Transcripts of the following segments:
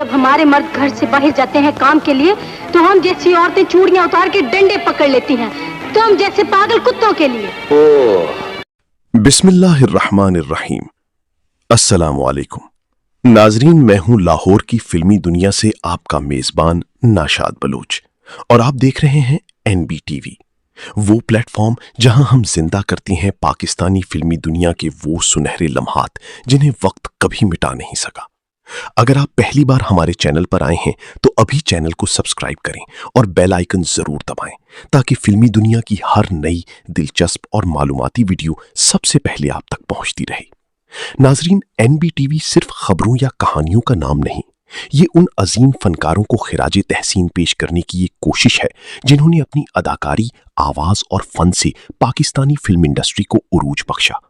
जब हमारे मर्द घर से बाहर जाते हैं काम के लिए तो हम जैसी औरतें चूड़ियां उतार के डंडे पकड़ लेती हैं, तो हम जैसे पागल कुत्तों के लिए। बिस्मिल्लाहिर्रहमानिर्रहीम। अस्सलामु अलैकुम नाजरीन, मैं हूं लाहौर की फिल्मी दुनिया से आपका मेजबान नाशाद बलूच और आप देख रहे हैं NBTV, वो प्लेटफॉर्म जहां हम जिंदा करती हैं पाकिस्तानी फिल्मी दुनिया के वो सुनहरे लम्हात जिन्हें वक्त कभी मिटा नहीं सका। अगर आप पहली बार हमारे चैनल पर आए हैं तो अभी चैनल को सब्सक्राइब करें और बेल आइकन जरूर दबाएं ताकि फिल्मी दुनिया की हर नई दिलचस्प और मालूमाती वीडियो सबसे पहले आप तक पहुंचती रहे। नाजरीन, NBTV सिर्फ खबरों या कहानियों का नाम नहीं, ये उन अजीम फनकारों को खिराजे तहसीन पेश करने की एक कोशिश है जिन्होंने अपनी अदाकारी, आवाज और फन से पाकिस्तानी फिल्म इंडस्ट्री को उरूज बख्शा।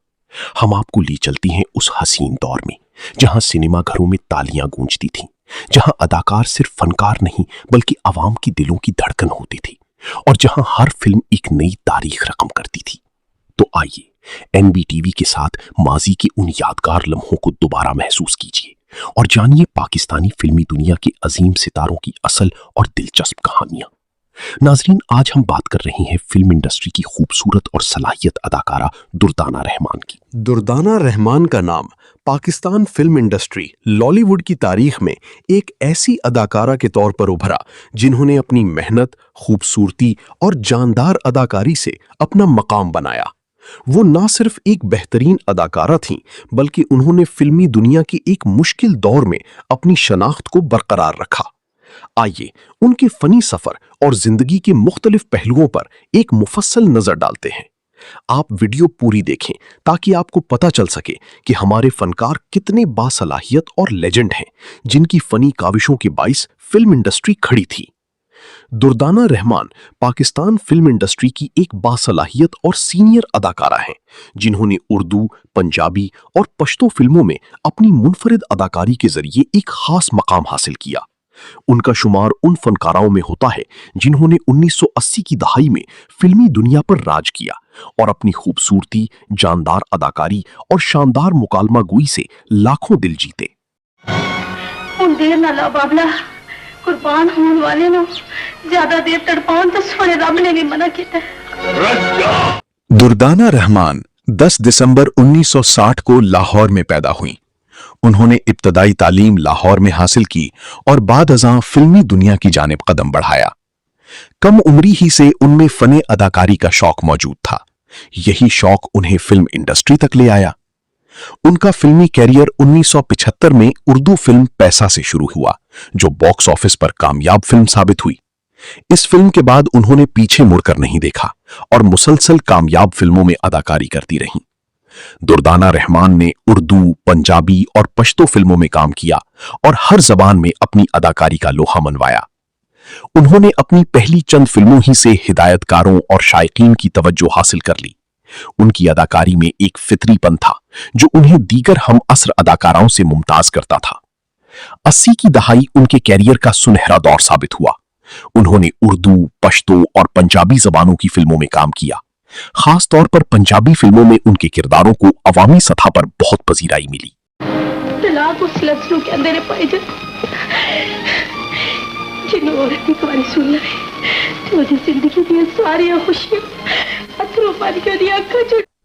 हम आपको ले चलती हैं उस हसीन दौर में जहां सिनेमा घरों में तालियां गूंजती थीं, जहां अदाकार सिर्फ फनकार नहीं बल्कि आवाम की दिलों की धड़कन होती थी और जहां हर फिल्म एक नई तारीख रकम करती थी। तो आइए NBTV के साथ माजी के उन यादगार लम्हों को दोबारा महसूस कीजिए और जानिए पाकिस्तानी फिल्मी दुनिया के अजीम सितारों की असल और दिलचस्प कहानियां। नाजरीन, आज हम बात कर रहे हैं फिल्म इंडस्ट्री की खूबसूरत और सलाहियत अदाकारा दुर्दाना रहमान की। दुर्दाना रहमान का नाम पाकिस्तान फिल्म इंडस्ट्री, लॉलीवुड की तारीख में एक ऐसी अदाकारा के तौर पर उभरा जिन्होंने अपनी मेहनत, खूबसूरती और जानदार अदाकारी से अपना मकाम बनाया। वो ना सिर्फ एक बेहतरीन अदाकारा थीं, बल्कि उन्होंने फिल्मी दुनिया की एक मुश्किल दौर में अपनी शनाख्त को बरकरार रखा। आइए उनके फनी सफर और जिंदगी के मुख्तलिफ पहलुओं पर एक मुफस्सल नजर डालते हैं। आप वीडियो पूरी देखें ताकि आपको पता चल सके कि हमारे फनकार कितने बासलाहियत और लेजेंड हैं जिनकी फनी काविशों के बाइस फिल्म इंडस्ट्री खड़ी थी। दुर्दाना रहमान पाकिस्तान फिल्म इंडस्ट्री की एक बासलाहियत और सीनियर अदाकारा हैं जिन्होंने उर्दू, पंजाबी और पश्तो फिल्मों में अपनी मुनफरिद अदाकारी के जरिए एक खास मकाम हासिल किया। उनका शुमार उन फनकारों में होता है जिन्होंने 1980 की दहाई में फिल्मी दुनिया पर राज किया और अपनी खूबसूरती, जानदार अदाकारी और शानदार मुकालमा गोई से लाखों दिल जीते। देर ना ला बाबला, कुर्बान होने वाले नो ज्यादा देर तड़पाउन तो सोने रब ने भी मना किया। दुर्दाना रहमान 10 दिसंबर 1960 को लाहौर में पैदा हुई। उन्होंने इब्तदाई तालीम लाहौर में हासिल की और बाद अज़ां फिल्मी दुनिया की जानिब कदम बढ़ाया। कम उम्री ही से उनमें फने अदाकारी का शौक मौजूद था। यही शौक उन्हें फिल्म इंडस्ट्री तक ले आया। उनका फिल्मी कैरियर 1975 में उर्दू फिल्म पैसा से शुरू हुआ, जो बॉक्स ऑफिस पर कामयाब फिल्म साबित हुई। इस फिल्म के बाद उन्होंने पीछे मुड़कर नहीं देखा और मुसलसल कामयाब फिल्मों में अदाकारी करती रहीं। दुर्दाना रहमान ने उर्दू, पंजाबी और पश्तो फिल्मों में काम किया और हर जबान में अपनी अदाकारी का लोहा मनवाया। उन्होंने अपनी पहली चंद फिल्मों ही से हिदायतकारों और शायकीन की तवज्जो हासिल कर ली। उनकी अदाकारी में एक फितरीपन था जो उन्हें दीगर हम असर अदाकाराओं से मुमताज करता था। 80 की दहाई उनके कैरियर का सुनहरा दौर साबित हुआ। उन्होंने उर्दू, पश्तो और पंजाबी जबानों की फिल्मों में काम किया। खास तौर पर पंजाबी फिल्मों में उनके किरदारों को अवामी सतह पर बहुत पजीराई मिली। तलाक उस लफ्ज़ के अंदर पाई जाती जिन्होंने औरत की कहानी सुन ले तो जिंदगी की सारी खुशियां अथरों पर कर दिया।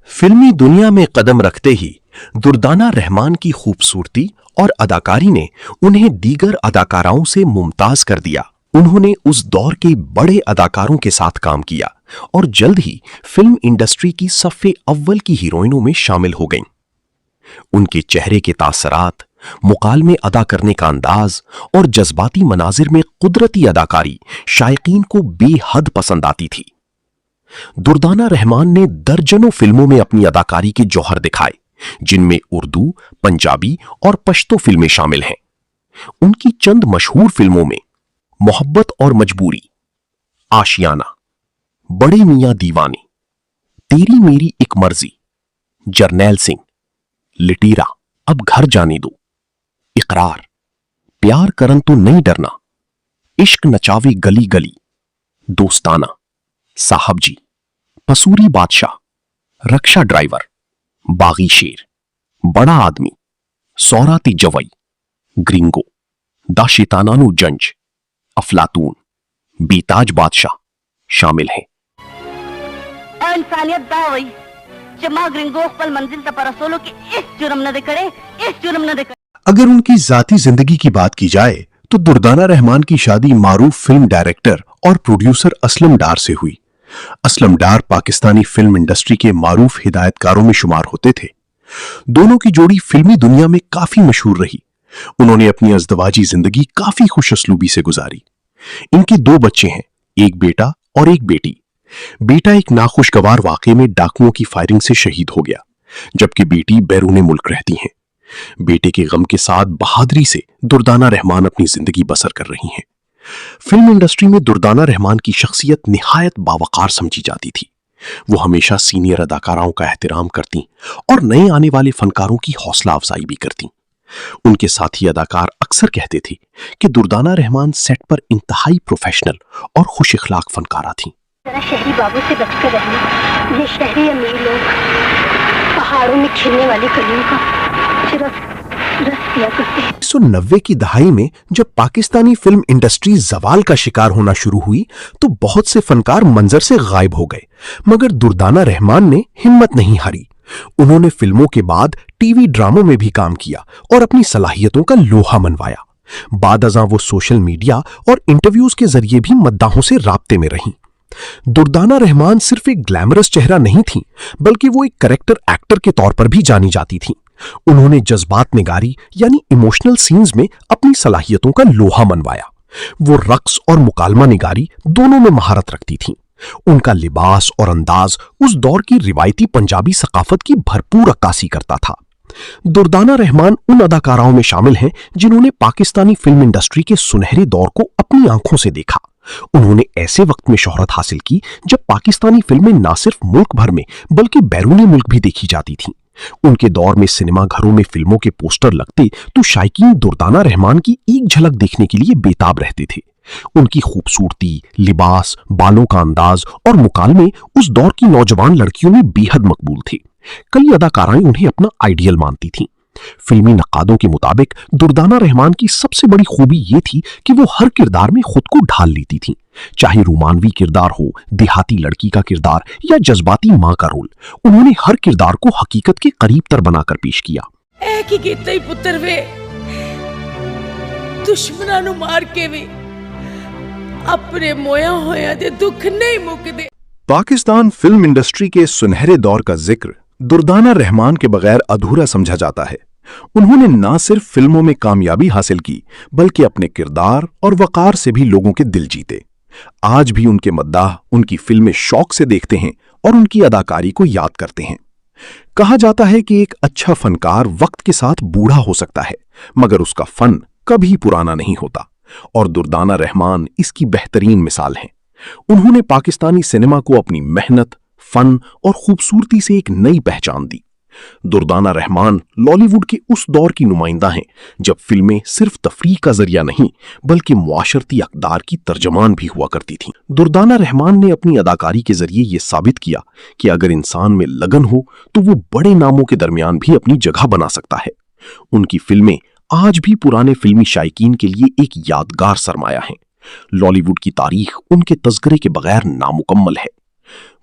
फिल्मी दुनिया में कदम रखते ही दुर्दाना रहमान की खूबसूरती और अदाकारी ने उन्हें दीगर अदाकाराओं से मुमताज कर दिया। उन्होंने उस दौर के बड़े अदाकारों के साथ काम किया और जल्द ही फिल्म इंडस्ट्री की सफ़े अव्वल की हीरोइनों में शामिल हो गईं। उनके चेहरे के तासरात, मुकालमे अदा करने का अंदाज और जज्बाती मनाजिर में कुदरती अदाकारी शायकीन को बेहद पसंद आती थी। दुर्दाना रहमान ने दर्जनों फिल्मों में अपनी अदाकारी के जौहर दिखाए, जिनमें उर्दू, पंजाबी और पश्तो फिल्में शामिल हैं। उनकी चंद मशहूर फिल्मों में मोहब्बत और मजबूरी, आशियाना, बड़े मियां दीवाने, तेरी मेरी एक मर्जी, जरनैल सिंह, लिटीरा, अब घर जाने दो, इकरार, प्यार करन तो नहीं डरना, इश्क नचावे गली गली, दोस्ताना, साहब जी, पसूरी बादशाह, रक्षा ड्राइवर, बागी शेर, बड़ा आदमी, सौराती जवई, ग्रिंगो, दा शैतानानु जंज, अफलातून, बेताज बादशाह शामिल हैं। इंसानियत दा वही जमा ग्रिंगो खपल मंजिल तक रसूलों की इस जुर्म न दे करे, इस जुर्म न दे करे। अगर उनकी जाती जिंदगी की बात की जाए तो दुर्दाना रहमान की शादी मारूफ फिल्म डायरेक्टर और प्रोड्यूसर असलम डार से हुई। असलम डार पाकिस्तानी फिल्म इंडस्ट्री के मारूफ हिदायतकारों में शुमार होते थे। दोनों की जोड़ी फिल्मी दुनिया में काफी मशहूर रही। उन्होंने अपनी अज़दवाजी जिंदगी काफी खुशअस्लूबी से गुजारी। इनके 2 बच्चे हैं, एक बेटा और एक बेटी। बेटा एक नाखुशगवार वाकये में डाकुओं की फायरिंग से शहीद हो गया, जबकि बेटी बैरूने मुल्क रहती हैं। बेटे के गम के साथ बहादुरी से दुर्दाना रहमान अपनी जिंदगी बसर कर रही हैं। फिल्म इंडस्ट्री में दुर्दाना रहमान की शख्सियत निहायत बावकार समझी जाती थी। वो हमेशा सीनियर अदाकाराओं का एहतराम करती और नए आने वाले फनकारों की हौसला अफजाई भी करती। उनके साथी अदाकार अक्सर कहते थे कि दुर्दाना रहमान सेट पर इंतहाई प्रोफेशनल और खुश इखलाक फनकारा थी। जरा शहरी बाबू से बचकर रहना। ये शहरी अमीर लोग पहाड़ों में खिलने वाली कलियों का सिर्फ रस पिया करते हैं। 1990 की दहाई में जब पाकिस्तानी फिल्म इंडस्ट्री जवाल का शिकार होना शुरू हुई तो बहुत से फनकार मंजर से गायब हो गए, मगर दुर्दाना रहमान ने हिम्मत नहीं हारी। उन्होंने फिल्मों के बाद टीवी ड्रामों में भी काम किया और अपनी सलाहियतों का लोहा मनवाया। बाद अज़ां वो सोशल मीडिया और इंटरव्यूज के जरिए भी मद्दाहों से राब्ते में रहीं। दुर्दाना रहमान सिर्फ एक ग्लैमरस चेहरा नहीं थी, बल्कि वो एक कैरेक्टर एक्टर के तौर पर भी जानी जाती थी। उन्होंने जज्बात निगारी यानी इमोशनल सीन्स में अपनी सलाहियतों का लोहा मनवाया। वो रक्स और मुकालमा निगारी दोनों में महारत रखती थीं। उनका लिबास और अंदाज उस दौर की रिवायती पंजाबी सकाफत की भरपूर अक्कासी करता था। दुर्दाना रहमान उन अदाकाराओं में शामिल हैं जिन्होंने पाकिस्तानी फिल्म इंडस्ट्री के सुनहरे दौर को अपनी आंखों से देखा। उन्होंने ऐसे वक्त में शोहरत हासिल की जब पाकिस्तानी फिल्में न सिर्फ मुल्क भर में बल्कि बैरूनी मुल्क भी देखी जाती थीं। उनके दौर में सिनेमा घरों में फिल्मों के पोस्टर लगते तो शायकीन दुर्दाना रहमान की एक झलक देखने के लिए बेताब रहते थे। उनकी खूबसूरती, लिबास, बालों का अंदाज और मुकालमे उस दौर की नौजवान लड़कियों में बेहद मकबूल थे। कई अदाकाराएं उन्हें अपना आइडियल मानती थीं। फिल्मी नक्कादों के मुताबिक दुर्दाना रहमान की सबसे बड़ी खूबी ये थी कि वो हर किरदार में खुद को ढाल लेती थीं। चाहे रोमानवी किरदार हो, देहाती लड़की का किरदार या जज्बाती मां का रोल, उन्होंने हर किरदार को हकीकत के करीब तर बनाकर पेश किया। पुत्र वे दुश्मनां नूं मार के भी अपने मोया होया दे दुख नहीं मुकदे। पाकिस्तान फिल्म इंडस्ट्री के सुनहरे दौर का जिक्र दुर्दाना रहमान के बगैर अधूरा समझा जाता है। उन्होंने न सिर्फ फिल्मों में कामयाबी हासिल की, बल्कि अपने किरदार और वकार से भी लोगों के दिल जीते। आज भी उनके मद्दाह उनकी फिल्में शौक से देखते हैं और उनकी अदाकारी को याद करते हैं। कहा जाता है कि एक अच्छा फनकार वक्त के साथ बूढ़ा हो सकता है, मगर उसका फन कभी पुराना नहीं होता, और दुर्दाना रहमान इसकी बेहतरीन मिसाल हैं। उन्होंने पाकिस्तानी सिनेमा को अपनी मेहनत, फन और खूबसूरती से एक नई पहचान दी। दुर्दाना रहमान लॉलीवुड के उस दौर की नुमाइंदा हैं जब फिल्में सिर्फ तफरीह का जरिया नहीं बल्कि मुआशरती अक़दार की तर्जमान भी हुआ करती थीं। दुर्दाना रहमान ने अपनी अदाकारी के जरिए यह साबित किया कि अगर इंसान में लगन हो तो वो बड़े नामों के दरमियान भी अपनी जगह बना सकता है। उनकी फिल्में आज भी पुराने फिल्मी शायकीन के लिए एक यादगार सरमाया हैं। लॉलीवुड की तारीख उनके तज़किरे के बगैर नामुकम्मल है।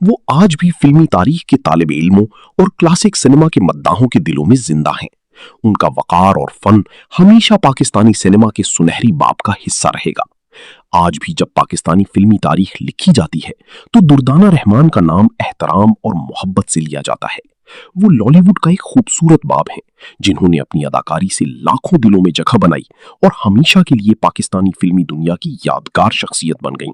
वो आज भी फिल्मी तारीख के तालिब इल्मों और क्लासिक सिनेमा के मद्दाहों के दिलों में जिंदा हैं। उनका वकार और फन हमेशा पाकिस्तानी सिनेमा के सुनहरी बाब का हिस्सा रहेगा। आज भी जब पाकिस्तानी फिल्मी तारीख लिखी जाती है तो दुर्दाना रहमान का नाम एहतराम और मोहब्बत से लिया जाता है। वो लॉलीवुड का एक खूबसूरत बाब हैं जिन्होंने अपनी अदाकारी से लाखों दिलों में जगह बनाई और हमेशा के लिए पाकिस्तानी फिल्मी दुनिया की यादगार शख्सियत बन गईं।